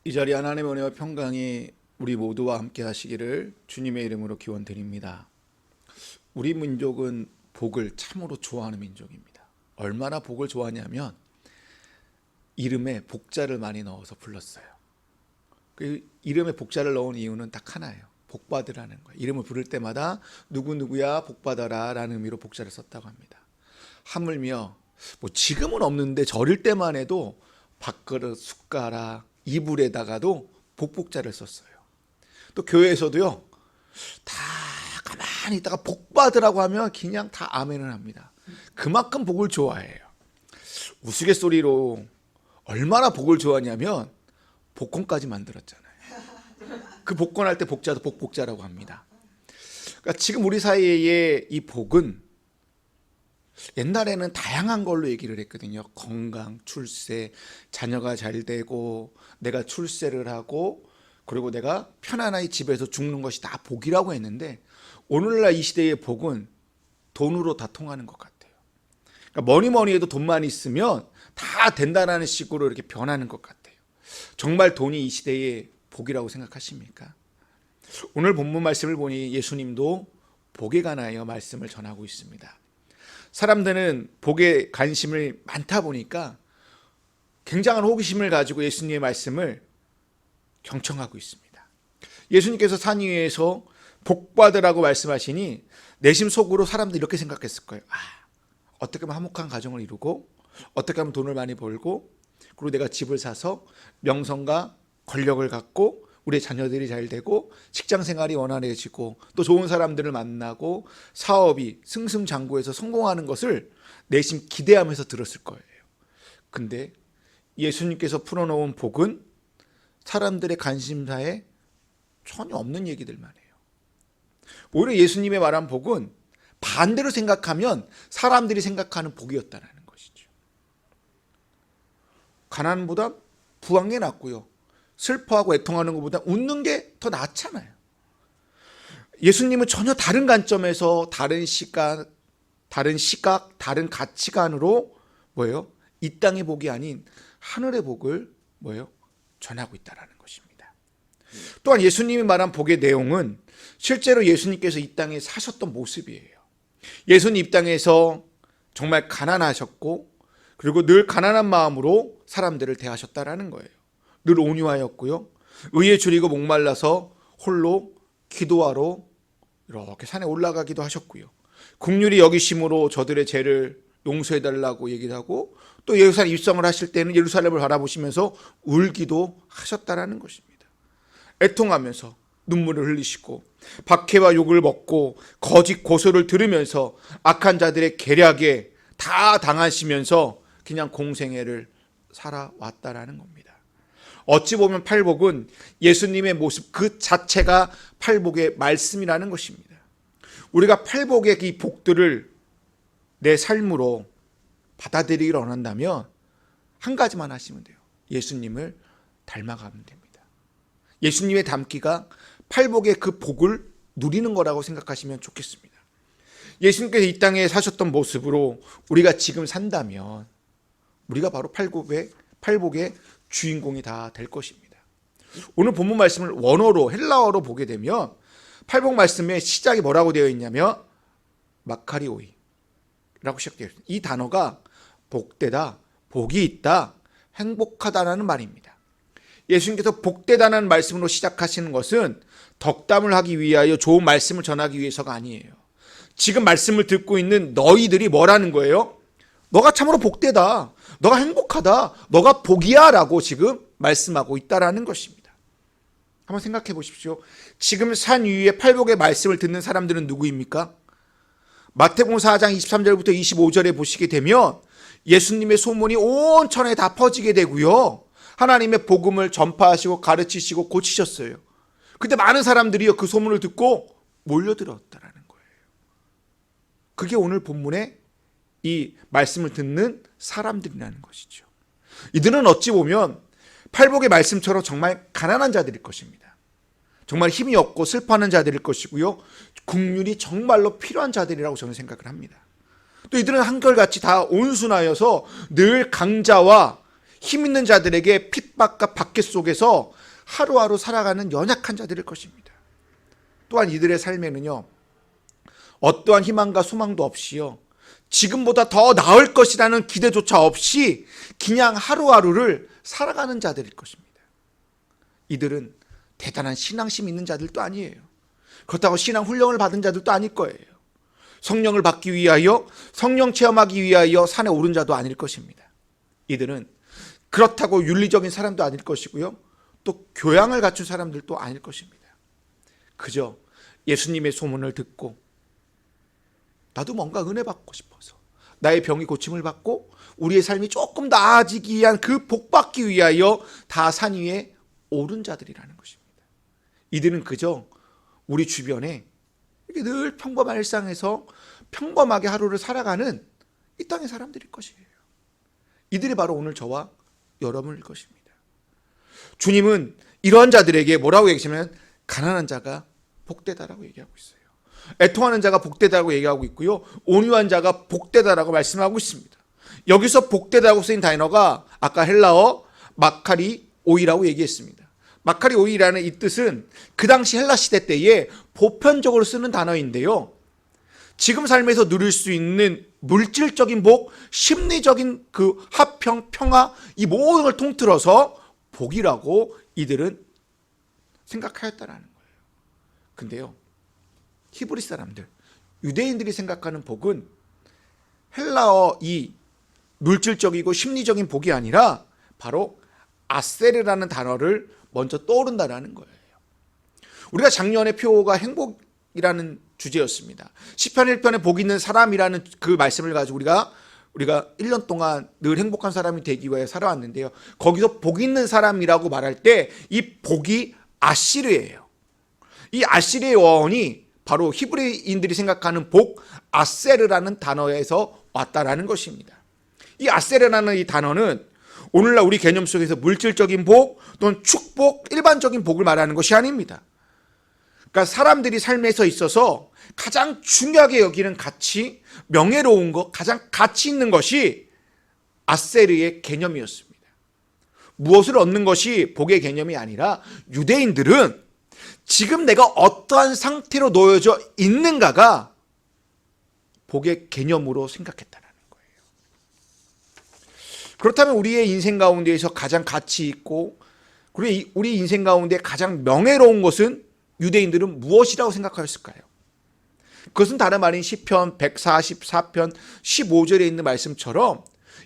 이 자리 하나님의 은혜와 평강이 우리 모두와 함께 하시기를 주님의 이름으로 기원드립니다. 우리 민족은 복을 참으로 좋아하는 민족입니다. 얼마나 복을 좋아하냐면 이름에 복자를 많이 넣어서 불렀어요. 그 이름에 복자를 넣은 이유는 딱 하나예요. 복 받으라는 거예요. 이름을 부를 때마다 누구누구야 복 받아라 라는 의미로 복자를 썼다고 합니다. 하물며 지금은 없는데 절일 때만 해도 밥그릇, 숟가락, 이불에다가도 복복자를 썼어요. 또 교회에서도요, 다 가만히 있다가 복 받으라고 하면 그냥 다 아멘을 합니다. 그만큼 복을 좋아해요. 우스갯소리로 얼마나 복을 좋아하냐면 복권까지 만들었잖아요. 그 복권할 때 복자도 복복자라고 합니다. 그러니까 지금 우리 사이에 이 복은 옛날에는 다양한 걸로 얘기를 했거든요. 건강, 출세, 자녀가 잘 되고 내가 출세를 하고 그리고 내가 편안하게 집에서 죽는 것이 다 복이라고 했는데 오늘날 이 시대의 복은 돈으로 다 통하는 것 같아요. 그러니까 뭐니 해도 돈만 있으면 다 된다는 식으로 이렇게 변하는 것 같아요. 정말 돈이 이 시대의 복이라고 생각하십니까? 오늘 본문 말씀을 보니 예수님도 복에 관하여 말씀을 전하고 있습니다. 사람들은 복에 관심을 많다 보니까 굉장한 호기심을 가지고 예수님의 말씀을 경청하고 있습니다. 예수님께서 산 위에서 복 받으라고 말씀하시니 내심 속으로 사람들이 이렇게 생각했을 거예요. 어떻게 하면 화목한 가정을 이루고 어떻게 하면 돈을 많이 벌고 그리고 내가 집을 사서 명성과 권력을 갖고 우리 자녀들이 잘 되고 직장 생활이 원활해지고 또 좋은 사람들을 만나고 사업이 승승장구해서 성공하는 것을 내심 기대하면서 들었을 거예요. 근데 예수님께서 풀어놓은 복은 사람들의 관심사에 전혀 없는 얘기들만 해요. 오히려 예수님의 말한 복은 반대로 생각하면 사람들이 생각하는 복이었다는 것이죠. 가난보다 부한 게 낫고요. 슬퍼하고 애통하는 것보다 웃는 게 더 낫잖아요. 예수님은 전혀 다른 관점에서 다른 시각, 다른 가치관으로 이 땅의 복이 아닌 하늘의 복을 전하고 있다는 것입니다. 또한 예수님이 말한 복의 내용은 실제로 예수님께서 이 땅에 사셨던 모습이에요. 예수님 이 땅에서 정말 가난하셨고 그리고 늘 가난한 마음으로 사람들을 대하셨다라는 거예요. 늘 온유하였고요. 의에 줄이고 목말라서 홀로 기도하러 이렇게 산에 올라가기도 하셨고요. 긍휼히 여기심으로 저들의 죄를 용서해달라고 얘기를 하고 또 예루살렘 입성을 하실 때는 예루살렘을 바라보시면서 울기도 하셨다라는 것입니다. 애통하면서 눈물을 흘리시고 박해와 욕을 먹고 거짓 고소를 들으면서 악한 자들의 계략에 다 당하시면서 그냥 공생애를 살아왔다라는 겁니다. 어찌 보면 팔복은 예수님의 모습 그 자체가 팔복의 말씀이라는 것입니다. 우리가 팔복의 이 복들을 내 삶으로 받아들이기를 원한다면 한 가지만 하시면 돼요. 예수님을 닮아가면 됩니다. 예수님의 닮기가 팔복의 그 복을 누리는 거라고 생각하시면 좋겠습니다. 예수님께서 이 땅에 사셨던 모습으로 우리가 지금 산다면 우리가 바로 팔복의 주인공이 다 될 것입니다. 오늘 본문 말씀을 원어로 헬라어로 보게 되면 팔복 말씀의 시작이 뭐라고 되어 있냐면 마카리오이라고 시작되어 있습니다. 이 단어가 복되다, 복이 있다, 행복하다라는 말입니다. 예수님께서 복되다는 말씀으로 시작하시는 것은 덕담을 하기 위하여 좋은 말씀을 전하기 위해서가 아니에요. 지금 말씀을 듣고 있는 너희들이 뭐라는 거예요? 너가 참으로 복되다, 너가 행복하다, 너가 복이야 라고 지금 말씀하고 있다라는 것입니다. 한번 생각해 보십시오. 지금 산 위에 팔복의 말씀을 듣는 사람들은 누구입니까? 마태복음 4장 23절부터 25절에 보시게 되면 예수님의 소문이 온 천하에 다 퍼지게 되고요. 하나님의 복음을 전파하시고 가르치시고 고치셨어요. 근데 많은 사람들이요 그 소문을 듣고 몰려들었다라는 거예요. 그게 오늘 본문의 이 말씀을 듣는 사람들이라는 것이죠. 이들은 어찌 보면 팔복의 말씀처럼 정말 가난한 자들일 것입니다. 정말 힘이 없고 슬퍼하는 자들일 것이고요. 긍휼이 정말로 필요한 자들이라고 저는 생각을 합니다. 또 이들은 한결같이 다 온순하여서 늘 강자와 힘 있는 자들에게 핍박과 박해 속에서 하루하루 살아가는 연약한 자들일 것입니다. 또한 이들의 삶에는요, 어떠한 희망과 소망도 없이요, 지금보다 더 나을 것이라는 기대조차 없이 그냥 하루하루를 살아가는 자들일 것입니다. 이들은 대단한 신앙심 있는 자들도 아니에요. 그렇다고 신앙 훈련을 받은 자들도 아닐 거예요. 성령을 받기 위하여, 성령 체험하기 위하여 산에 오른 자도 아닐 것입니다. 이들은 그렇다고 윤리적인 사람도 아닐 것이고요, 또 교양을 갖춘 사람들도 아닐 것입니다. 그저 예수님의 소문을 듣고 나도 뭔가 은혜 받고 싶어서, 나의 병이 고침을 받고 우리의 삶이 조금 나아지기 위한 그 복 받기 위하여 다 산 위에 오른 자들이라는 것입니다. 이들은 그저 우리 주변에 이렇게 늘 평범한 일상에서 평범하게 하루를 살아가는 이 땅의 사람들일 것이에요. 이들이 바로 오늘 저와 여러분일 것입니다. 주님은 이러한 자들에게 뭐라고 얘기하시면, 가난한 자가 복되다라고 얘기하고 있어요. 애통하는 자가 복되다라고 얘기하고 있고요, 온유한 자가 복되다라고 말씀하고 있습니다. 여기서 복되다라고 쓰인 단어가 아까 헬라어 마카리 오이라고 얘기했습니다. 마카리 오이라는 이 뜻은 그 당시 헬라 시대 때에 보편적으로 쓰는 단어인데요, 지금 삶에서 누릴 수 있는 물질적인 복, 심리적인 그 화평, 평화, 이 모든 걸 통틀어서 복이라고 이들은 생각하였다라는 거예요. 근데요, 히브리 사람들, 유대인들이 생각하는 복은 헬라어 이 물질적이고 심리적인 복이 아니라 바로 아세르라는 단어를 먼저 떠오른다라는 거예요. 우리가 작년에 표가 행복이라는 주제였습니다. 시편 1편에 복 있는 사람이라는 그 말씀을 가지고 우리가 1년 동안 늘 행복한 사람이 되기 위해 살아왔는데요, 거기서 복 있는 사람이라고 말할 때 이 복이 아시르예요. 이 아시르의 원이 바로 히브리인들이 생각하는 복, 아세르라는 단어에서 왔다라는 것입니다. 이 아세르라는 이 단어는 오늘날 우리 개념 속에서 물질적인 복 또는 축복, 일반적인 복을 말하는 것이 아닙니다. 그러니까 사람들이 삶에서 있어서 가장 중요하게 여기는 가치, 명예로운 것, 가장 가치 있는 것이 아세르의 개념이었습니다. 무엇을 얻는 것이 복의 개념이 아니라 유대인들은 지금 내가 어떠한 상태로 놓여져 있는가가 복의 개념으로 생각했다는 거예요. 그렇다면 우리의 인생 가운데에서 가장 가치 있고 그리고 우리 인생 가운데 가장 명예로운 것은 유대인들은 무엇이라고 생각하였을까요? 그것은 다름 아닌 시편 144편 15절에 있는 말씀처럼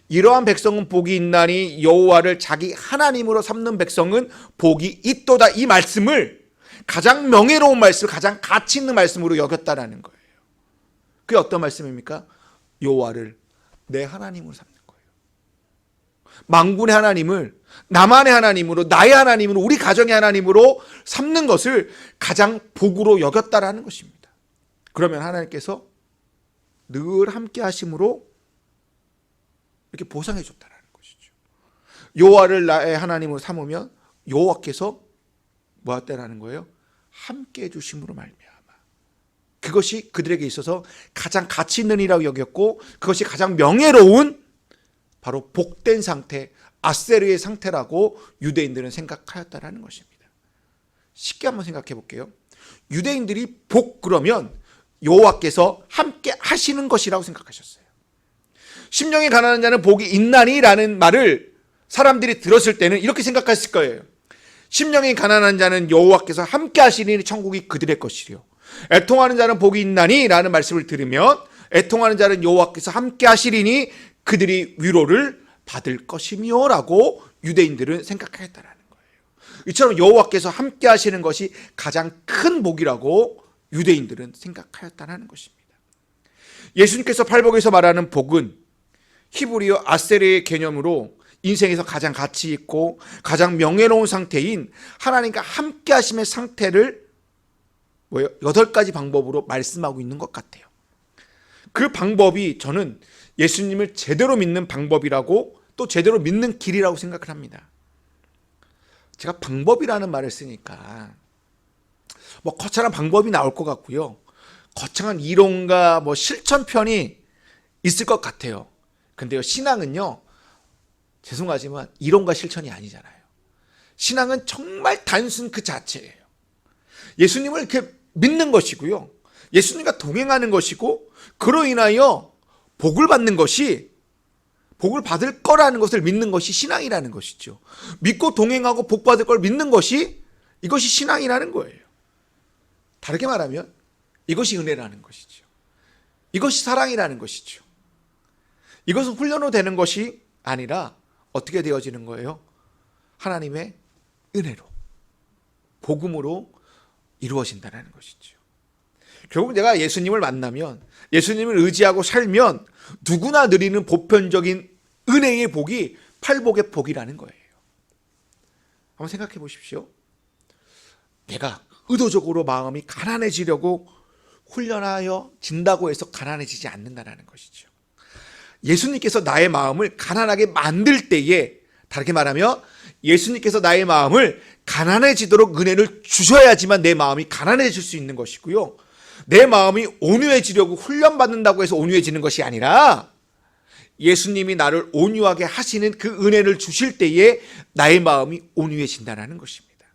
이러한 백성은 복이 있나니 여호와를 자기 하나님으로 삼는 백성은 복이 있도다, 이 말씀을 가장 명예로운 말씀, 가장 가치 있는 말씀으로 여겼다라는 거예요. 그게 어떤 말씀입니까? 여호와를 내 하나님으로 삼는 거예요. 만군의 하나님을 나만의 하나님으로, 나의 하나님으로, 우리 가정의 하나님으로 삼는 것을 가장 복으로 여겼다라는 것입니다. 그러면 하나님께서 늘 함께 하심으로 이렇게 보상해 줬다라는 것이죠. 여호와를 나의 하나님으로 삼으면 여호와께서 뭐 했다라는 거예요? 함께 해 주심으로 말미암아. 그것이 그들에게 있어서 가장 가치 있는 일이라고 여겼고, 그것이 가장 명예로운 바로 복된 상태, 아세르의 상태라고 유대인들은 생각하였다라는 것입니다. 쉽게 한번 생각해 볼게요. 유대인들이 복 그러면 여호와께서 함께 하시는 것이라고 생각하셨어요. 심령이 가난한 자는 복이 있나니 라는 말을 사람들이 들었을 때는 이렇게 생각했을 거예요. 심령이 가난한 자는 여호와께서 함께 하시니 천국이 그들의 것이요, 애통하는 자는 복이 있나니 라는 말씀을 들으면 애통하는 자는 여호와께서 함께 하시리니 그들이 위로를 받을 것이며 라고 유대인들은 생각했다라는 거예요. 이처럼 여호와께서 함께 하시는 것이 가장 큰 복이라고 유대인들은 생각하였다는 것입니다. 예수님께서 팔복에서 말하는 복은 히브리어 아세르의 개념으로 인생에서 가장 가치 있고 가장 명예로운 상태인 하나님과 함께 하심의 상태를 8가지 방법으로 말씀하고 있는 것 같아요. 그 방법이 저는 예수님을 제대로 믿는 방법이라고, 또 제대로 믿는 길이라고 생각을 합니다. 제가 방법이라는 말을 쓰니까 거창한 방법이 나올 것 같고요, 거창한 이론과 실천편이 있을 것 같아요. 근데요, 신앙은요 죄송하지만 이론과 실천이 아니잖아요. 신앙은 정말 단순 그 자체예요. 예수님을 이렇게 믿는 것이고요. 예수님과 동행하는 것이고, 그로 인하여 복을 받는 것이, 복을 받을 거라는 것을 믿는 것이 신앙이라는 것이죠. 믿고 동행하고 복 받을 걸 믿는 것이, 이것이 신앙이라는 거예요. 다르게 말하면 이것이 은혜라는 것이죠. 이것이 사랑이라는 것이죠. 이것은 훈련으로 되는 것이 아니라 어떻게 되어지는 거예요? 하나님의 은혜로, 복음으로 이루어진다는 것이죠. 결국 내가 예수님을 만나면, 예수님을 의지하고 살면 누구나 누리는 보편적인 은혜의 복이 팔복의 복이라는 거예요. 한번 생각해 보십시오. 내가 의도적으로 마음이 가난해지려고 훈련하여 진다고 해서 가난해지지 않는다는 것이죠. 예수님께서 나의 마음을 가난하게 만들 때에, 다르게 말하면 예수님께서 나의 마음을 가난해지도록 은혜를 주셔야지만 내 마음이 가난해질 수 있는 것이고요. 내 마음이 온유해지려고 훈련받는다고 해서 온유해지는 것이 아니라 예수님이 나를 온유하게 하시는 그 은혜를 주실 때에 나의 마음이 온유해진다는 것입니다.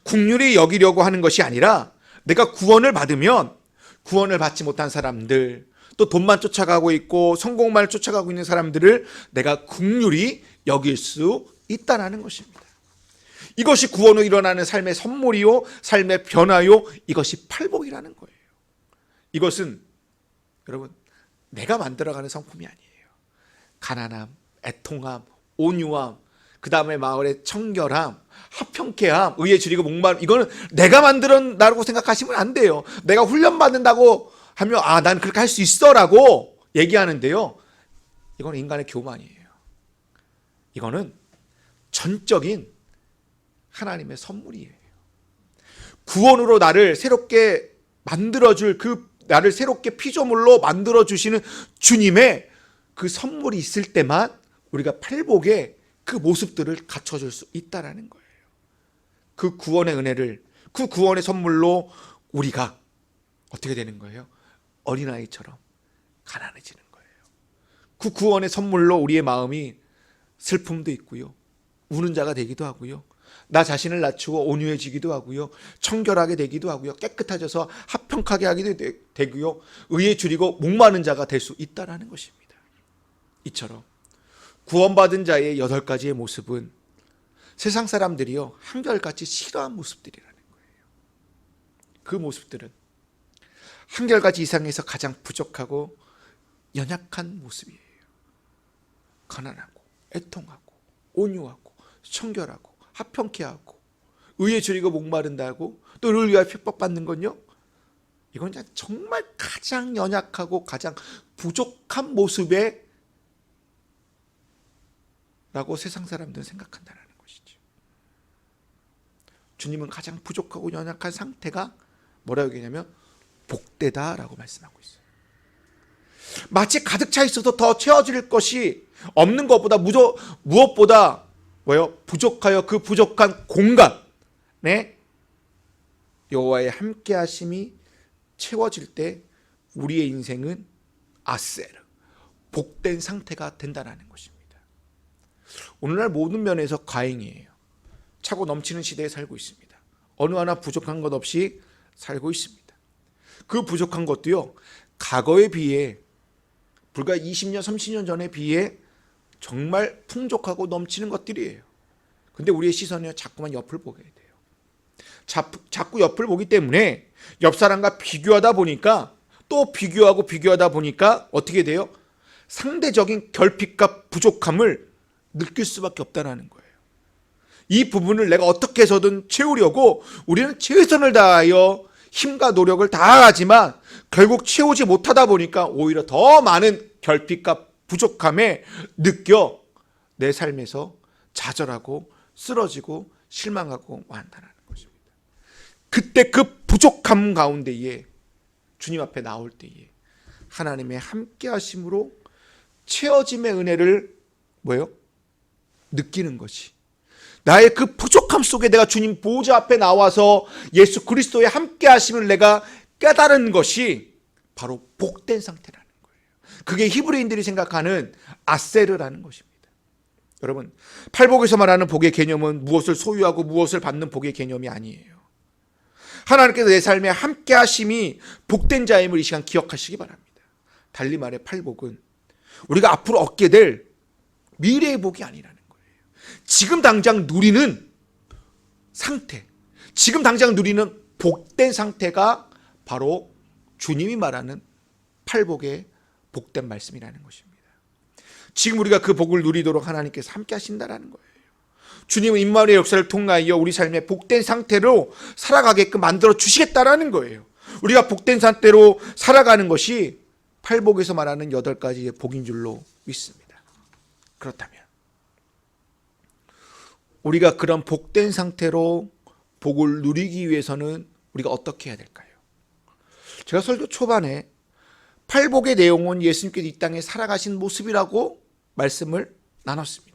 긍휼히 여기려고 하는 것이 아니라 내가 구원을 받으면 구원을 받지 못한 사람들, 또 돈만 쫓아가고 있고 성공만 쫓아가고 있는 사람들을 내가 긍휼히 여길 수 있다는 것입니다. 이것이 구원으로 일어나는 삶의 선물이요, 삶의 변화요, 이것이 팔복이라는 거예요. 이것은 여러분 내가 만들어가는 성품이 아니에요. 가난함, 애통함, 온유함, 그 다음에 마을의 청결함, 화평케함, 의에 줄이고 목마름, 이거는 내가 만들었다고 생각하시면 안 돼요. 내가 훈련받는다고 하면 난 그렇게 할 수 있어라고 얘기하는데요, 이건 인간의 교만이에요. 이거는 전적인 하나님의 선물이에요. 구원으로 나를 새롭게 만들어줄, 그 나를 새롭게 피조물로 만들어주시는 주님의 그 선물이 있을 때만 우리가 팔복의 그 모습들을 갖춰줄 수 있다는 거예요. 그 구원의 은혜를, 그 구원의 선물로 우리가 어떻게 되는 거예요? 어린아이처럼 가난해지는 거예요. 그 구원의 선물로 우리의 마음이 슬픔도 있고요, 우는 자가 되기도 하고요, 나 자신을 낮추고 온유해지기도 하고요, 청결하게 되기도 하고요, 깨끗해져서 화평하게 하기도 되고요, 의에 줄이고 목마른 자가 될 수 있다는 것입니다. 이처럼 구원받은 자의 8가지의 모습은 세상 사람들이요 한결같이 싫어한 모습들이라는 거예요. 그 모습들은 한결같이 이상에서 가장 부족하고 연약한 모습이에요. 가난하고 애통하고 온유하고 청결하고 화평케 하고 의에 줄이고 목마른다고, 또 의를 위하여 핍박받는 건요, 이건 정말 가장 연약하고 가장 부족한 모습에 라고 세상 사람들은 생각한다는 것이죠. 주님은 가장 부족하고 연약한 상태가 뭐라고 얘기하냐면 복되다라고 말씀하고 있어요. 마치 가득 차 있어도 더 채워질 것이 없는 것보다 무엇보다 부족하여 그 부족한 공간에 여호와의 함께 하심이 채워질 때 우리의 인생은 아세르, 복된 상태가 된다는 것입니다. 오늘날 모든 면에서 과잉이에요. 차고 넘치는 시대에 살고 있습니다. 어느 하나 부족한 것 없이 살고 있습니다. 그 부족한 것도요, 과거에 비해 불과 20년, 30년 전에 비해 정말 풍족하고 넘치는 것들이에요. 근데 우리의 시선이 자꾸만 옆을 보게 돼요. 자꾸 옆을 보기 때문에 옆 사람과 비교하다 보니까, 또 비교하다 보니까 어떻게 돼요? 상대적인 결핍과 부족함을 느낄 수밖에 없다는 거예요. 이 부분을 내가 어떻게 해서든 채우려고 우리는 최선을 다하여 힘과 노력을 다하지만 결국 채우지 못하다 보니까 오히려 더 많은 결핍과 부족함에 느껴 내 삶에서 좌절하고 쓰러지고 실망하고 한다는 것입니다. 그때 그 부족함 가운데에 주님 앞에 나올 때에 하나님의 함께 하심으로 채워짐의 은혜를 느끼는 것이, 나의 그 부족함 속에 내가 주님 보좌 앞에 나와서 예수 그리스도의 함께 하심을 내가 깨달은 것이 바로 복된 상태라는 거예요. 그게 히브리인들이 생각하는 아세르라는 것입니다. 여러분, 팔복에서 말하는 복의 개념은 무엇을 소유하고 무엇을 받는 복의 개념이 아니에요. 하나님께서 내 삶에 함께 하심이 복된 자임을 이 시간 기억하시기 바랍니다. 달리 말해 팔복은 우리가 앞으로 얻게 될 미래의 복이 아니라는 거예요. 지금 당장 누리는 상태, 지금 당장 누리는 복된 상태가 바로 주님이 말하는 팔복의 복된 말씀이라는 것입니다. 지금 우리가 그 복을 누리도록 하나님께서 함께 하신다는 거예요. 주님은 임마누엘 역사를 통하여 우리 삶의 복된 상태로 살아가게끔 만들어 주시겠다라는 거예요. 우리가 복된 상태로 살아가는 것이 팔복에서 말하는 8가지의 복인 줄로 믿습니다. 그렇다면 우리가 그런 복된 상태로 복을 누리기 위해서는 우리가 어떻게 해야 될까요? 제가 설교 초반에 팔복의 내용은 예수님께서 이 땅에 살아가신 모습이라고 말씀을 나눴습니다.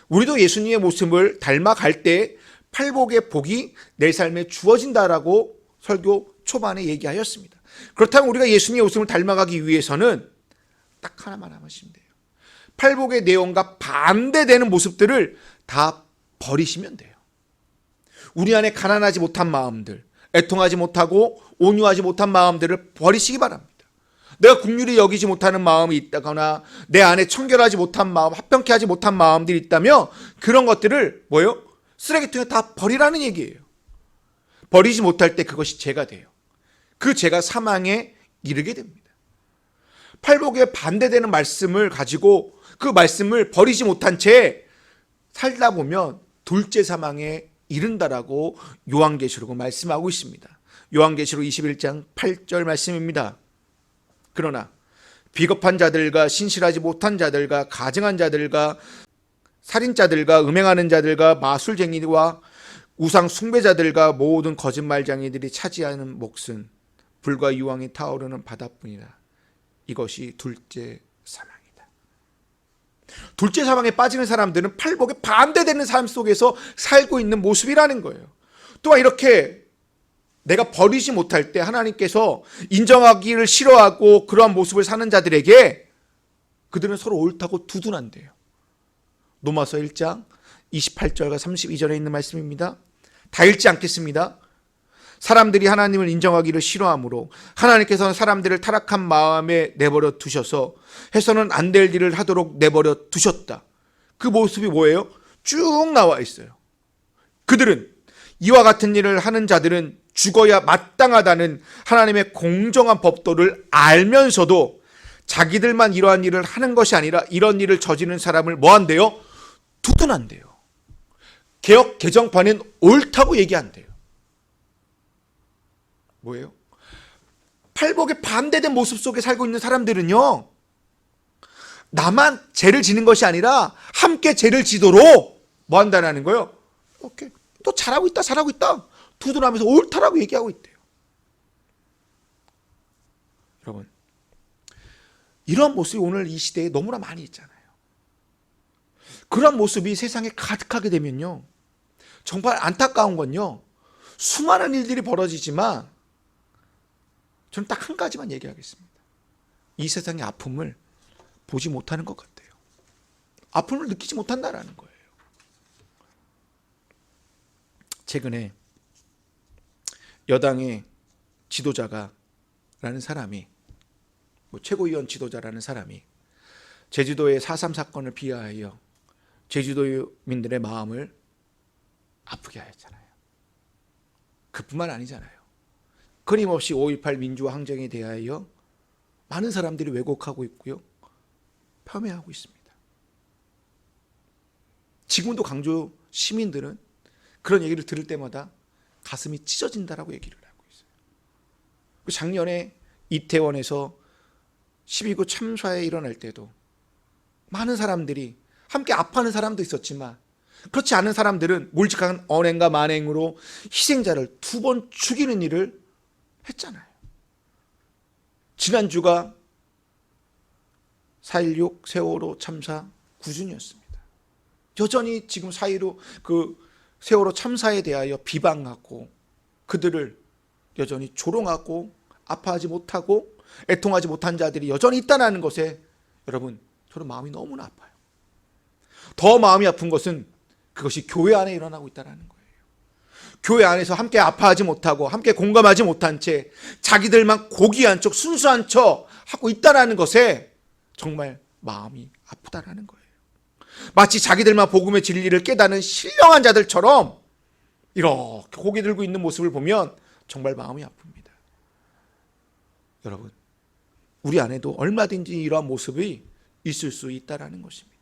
우리도 예수님의 모습을 닮아갈 때 팔복의 복이 내 삶에 주어진다라고 설교 초반에 얘기하였습니다. 그렇다면 우리가 예수님의 모습을 닮아가기 위해서는 딱 하나만 하시면 돼요. 팔복의 내용과 반대되는 모습들을 다 버리시면 돼요. 우리 안에 가난하지 못한 마음들, 애통하지 못하고 온유하지 못한 마음들을 버리시기 바랍니다. 내가 긍휼히 여기지 못하는 마음이 있다거나 내 안에 청결하지 못한 마음, 합병케 하지 못한 마음들이 있다면 그런 것들을 뭐예요? 쓰레기통에 다 버리라는 얘기예요. 버리지 못할 때 그것이 죄가 돼요. 그 죄가 사망에 이르게 됩니다. 팔복에 반대되는 말씀을 가지고 그 말씀을 버리지 못한 채 살다 보면 둘째 사망에 이른다라고 요한계시록은 말씀하고 있습니다. 요한계시록 21장 8절 말씀입니다. 그러나 비겁한 자들과 신실하지 못한 자들과 가증한 자들과 살인자들과 음행하는 자들과 마술쟁이와 우상 숭배자들과 모든 거짓말쟁이들이 차지하는 몫은 불과 유황이 타오르는 바다뿐이라. 이것이 둘째 사망이다. 둘째 사망에 빠지는 사람들은 팔복에 반대되는 삶 속에서 살고 있는 모습이라는 거예요. 또한 이렇게 내가 버리지 못할 때 하나님께서 인정하기를 싫어하고 그러한 모습을 사는 자들에게 그들은 서로 옳다고 두둔한대요. 로마서 1장 28절과 32절에 있는 말씀입니다. 다 읽지 않겠습니다. 사람들이 하나님을 인정하기를 싫어하므로 하나님께서는 사람들을 타락한 마음에 내버려 두셔서 해서는 안 될 일을 하도록 내버려 두셨다. 그 모습이 뭐예요? 쭉 나와 있어요. 그들은 이와 같은 일을 하는 자들은 죽어야 마땅하다는 하나님의 공정한 법도를 알면서도 자기들만 이러한 일을 하는 것이 아니라 이런 일을 저지르는 사람을 뭐한대요? 두둔한대요. 개혁 개정판은 옳다고 얘기한대요. 뭐예요? 팔복에 반대된 모습 속에 살고 있는 사람들은요, 나만 죄를 지는 것이 아니라 함께 죄를 지도록 뭐 한다는 거예요? 오케이, 또 잘하고 있다 두둔하면서 옳다라고 얘기하고 있대요. 여러분, 이런 모습이 오늘 이 시대에 너무나 많이 있잖아요. 그런 모습이 세상에 가득하게 되면요, 정말 안타까운 건요, 수많은 일들이 벌어지지만 저는 딱 한 가지만 얘기하겠습니다. 이 세상의 아픔을 보지 못하는 것 같아요. 아픔을 느끼지 못한다라는 거예요. 최근에 여당의 지도자라는 사람이, 최고위원 지도자라는 사람이 제주도의 4.3 사건을 비하하여 제주도민들의 마음을 아프게 하였잖아요. 그뿐만 아니잖아요. 끊임없이 5.18 민주화 항쟁에 대하여 많은 사람들이 왜곡하고 있고요, 폄훼하고 있습니다. 지금도 강조 시민들은 그런 얘기를 들을 때마다 가슴이 찢어진다라고 얘기를 하고 있어요. 작년에 이태원에서 12구 참사에 일어날 때도 많은 사람들이 함께 아파하는 사람도 있었지만 그렇지 않은 사람들은 몰직한 언행과 만행으로 희생자를 2번 죽이는 일을 했잖아요. 지난주가 4.16 세월호 참사 9주년이었습니다. 여전히 지금 4.15 그 세월호 참사에 대하여 비방하고 그들을 여전히 조롱하고 아파하지 못하고 애통하지 못한 자들이 여전히 있다는 것에 여러분, 저는 마음이 너무나 아파요. 더 마음이 아픈 것은 그것이 교회 안에 일어나고 있다는 거예요. 교회 안에서 함께 아파하지 못하고 함께 공감하지 못한 채 자기들만 고귀한 척 순수한 척 하고 있다는 것에 정말 마음이 아프다라는 거예요. 마치 자기들만 복음의 진리를 깨닫는 신령한 자들처럼 이렇게 고개 들고 있는 모습을 보면 정말 마음이 아픕니다. 여러분, 우리 안에도 얼마든지 이러한 모습이 있을 수 있다는 것입니다.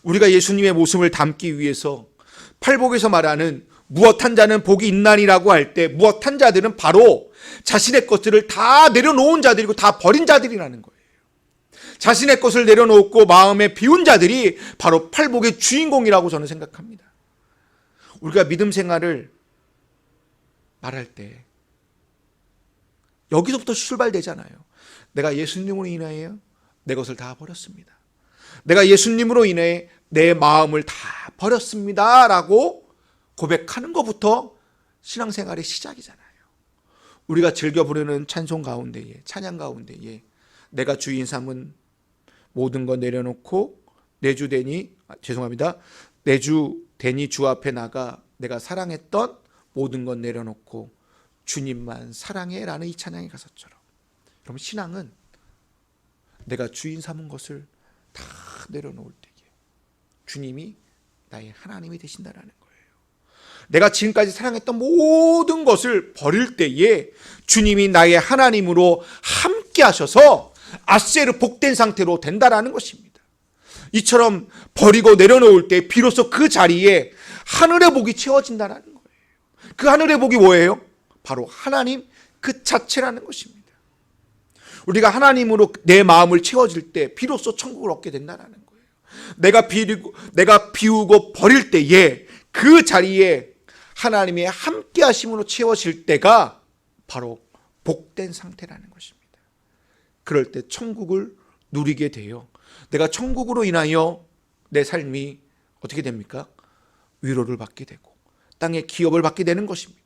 우리가 예수님의 모습을 담기 위해서 팔복에서 말하는 무엇한 자는 복이 있나니라고 할 때 무엇한 자들은 바로 자신의 것들을 다 내려놓은 자들이고 다 버린 자들이라는 거예요. 자신의 것을 내려놓고 마음에 비운 자들이 바로 팔복의 주인공이라고 저는 생각합니다. 우리가 믿음 생활을 말할 때 여기서부터 출발되잖아요. 내가 예수님으로 인하여 내 것을 다 버렸습니다. 내가 예수님으로 인해 내 마음을 다 버렸습니다 라고 고백하는 것부터 신앙생활의 시작이잖아요. 우리가 즐겨 부르는 찬송 가운데에, 찬양 가운데에 내가 주인 삼은 모든 것 내려놓고 내주 되니 주 앞에 나가 내가 사랑했던 모든 것 내려놓고 주님만 사랑해라는 이 찬양의 가사처럼, 여러분, 신앙은 내가 주인 삼은 것을 다 내려놓을 때에 주님이 나의 하나님이 되신다라는 거예요. 내가 지금까지 사랑했던 모든 것을 버릴 때에 주님이 나의 하나님으로 함께 하셔서 아세르 복된 상태로 된다라는 것입니다. 이처럼 버리고 내려놓을 때 비로소 그 자리에 하늘의 복이 채워진다라는 거예요. 그 하늘의 복이 뭐예요? 바로 하나님 그 자체라는 것입니다. 우리가 하나님으로 내 마음을 채워질 때 비로소 천국을 얻게 된다는 거예요. 내가 비우고 버릴 때에 그 자리에 하나님의 함께 하심으로 채워질 때가 바로 복된 상태라는 것입니다. 그럴 때 천국을 누리게 돼요. 내가 천국으로 인하여 내 삶이 어떻게 됩니까? 위로를 받게 되고 땅의 기업을 받게 되는 것입니다.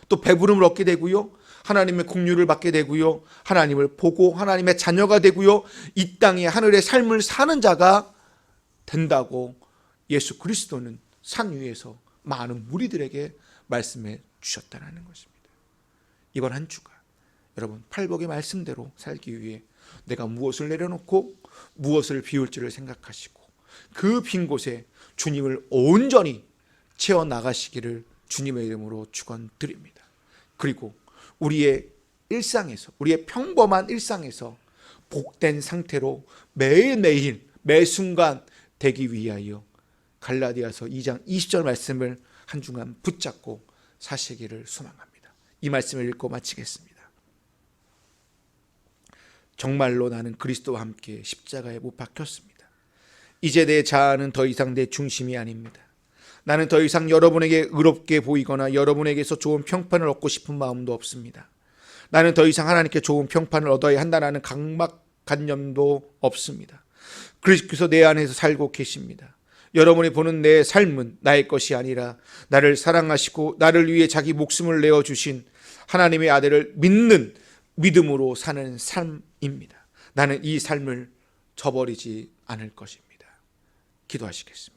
또 배부름을 얻게 되고요, 하나님의 긍휼을 받게 되고요, 하나님을 보고 하나님의 자녀가 되고요, 이 땅에 하늘의 삶을 사는 자가 된다고 예수 그리스도는 산 위에서 많은 무리들에게 말씀해 주셨다는 것입니다. 이번 한 주가 여러분 팔복의 말씀대로 살기 위해 내가 무엇을 내려놓고 무엇을 비울지를 생각하시고 그 빈 곳에 주님을 온전히 채워나가시기를 주님의 이름으로 축원드립니다. 그리고 우리의 일상에서, 우리의 평범한 일상에서 복된 상태로 매일매일 매순간 되기 위하여 갈라디아서 2장 20절 말씀을 한 주간 붙잡고 사시기를 소망합니다. 이 말씀을 읽고 마치겠습니다. 정말로 나는 그리스도와 함께 십자가에 못 박혔습니다. 이제 내 자아는 더 이상 내 중심이 아닙니다. 나는 더 이상 여러분에게 의롭게 보이거나 여러분에게서 좋은 평판을 얻고 싶은 마음도 없습니다. 나는 더 이상 하나님께 좋은 평판을 얻어야 한다는 강박관념도 없습니다. 그리스도께서 내 안에서 살고 계십니다. 여러분이 보는 내 삶은 나의 것이 아니라 나를 사랑하시고 나를 위해 자기 목숨을 내어주신 하나님의 아들을 믿는 믿음으로 사는 삶입니다. 나는 이 삶을 저버리지 않을 것입니다. 기도하시겠습니다.